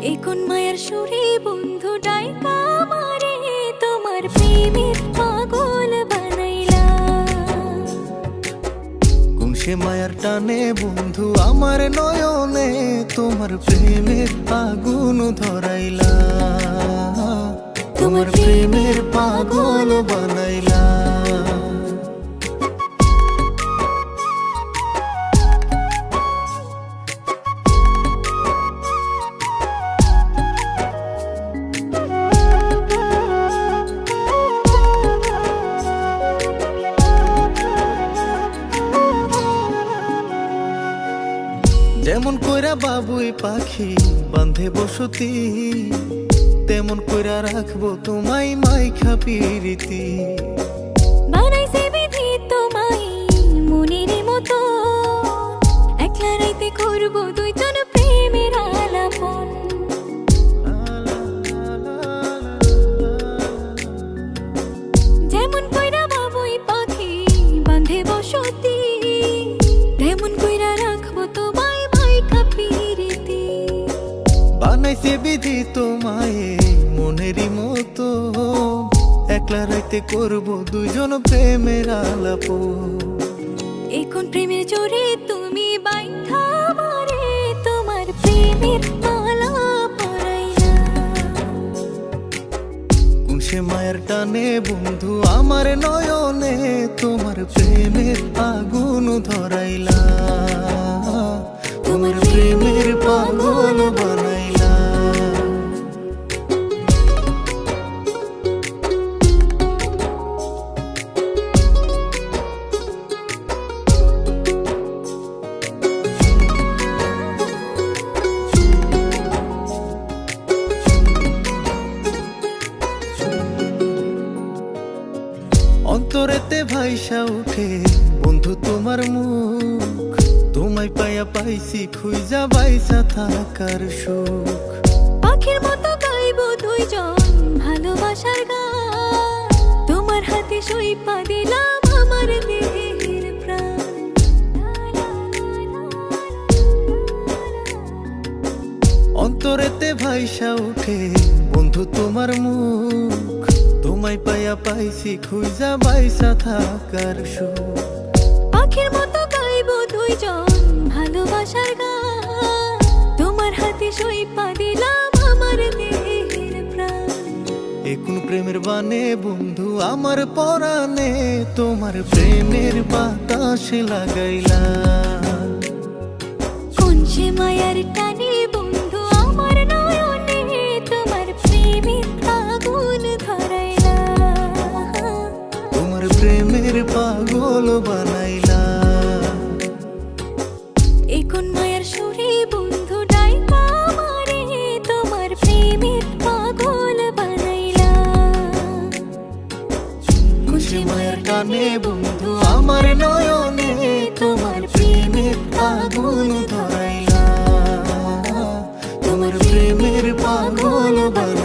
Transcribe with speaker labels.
Speaker 1: এ কোন মায়ার সুরে বন্ধু ডাইকা মারে, তোমার প্রেমের পাগল বানাইলা।
Speaker 2: কোন সে মায়ার টানে বন্ধু আমার নয়নে, তোমার প্রেমের আগুন ধরাইলা, তোমার প্রেমের পাগল বানাইলা। যেমন কইরা বাবুই পাখি বাঁধে বসতি, তেমন কইরা রাখবো তোমায় মাইখা পিরিতি।
Speaker 1: বানাইছে বিধি তোমায় মনের মতো, একলা রাইতে করবো দুইজন প্রেমের আলাপন। যেমন কইরা বাবুই পাখি বাঁধে বসতি, তেমন কইরা রাখবো তোমায় মাইখা পিরিতি।
Speaker 2: বানাইছে বিধি তোমায় মনেরই মতো, একলা রাইতে করবো দুইজন প্রেমের আলাপ।
Speaker 1: এখন প্রেমের জোরে তুমি বাইন্ধা মারে, তোমার প্রেমের মালা পরাইলা।
Speaker 2: কোন সে মায়ের টানে বন্ধু আমার নয়নে, তোমার প্রেমের আগুন ধরাইলা, তোমার প্রেমের পাগল বানাইলা। অন্তরেতে ভাইসা উঠে বন্ধু তোমার মুখ, তোমায় পাইয়া পাইছি খুঁজা বাইসা থাকার সুখ।
Speaker 1: পাখির মতো গাইবো দুইজন ভালোবাসার গান, তোমার হাতে সইপা দিলাম আমার দেহের প্রাণ।
Speaker 2: অন্তরেতে ভাইসা উঠে বন্ধু তোমার মুখ, তোমায় পাইয়া পাইছি খুঁজা বাইসা থাকার সুখ।
Speaker 1: পাখির মতো গাইবো দুইজন ভালোবাসার গান, তোমার হাতে সইপা দিলাম আমার দেহের প্রাণ।
Speaker 2: এ কোন প্রেমের বানে বন্ধু আমার পরাণে, তোমার প্রেমের বাতাসে লাগাইলা।
Speaker 1: কোন সে মায়ার টানে বন্ধু আমার নয়নে, তোমার প্রেমের আগুন ধরাইলা,
Speaker 2: তোমার প্রেমের পাগল বানাইলা।
Speaker 1: এ কোন মায়ার সুরে বন্ধু ডাইকা মারে, তোমার প্রেমের পাগল বানাইলা।
Speaker 2: কোন সে মায়ের টানে বন্ধু আমার নয়নে, তোমার প্রেমের আগুন ধরাইলা, তোমার প্রেমের পাগল বানাইলা।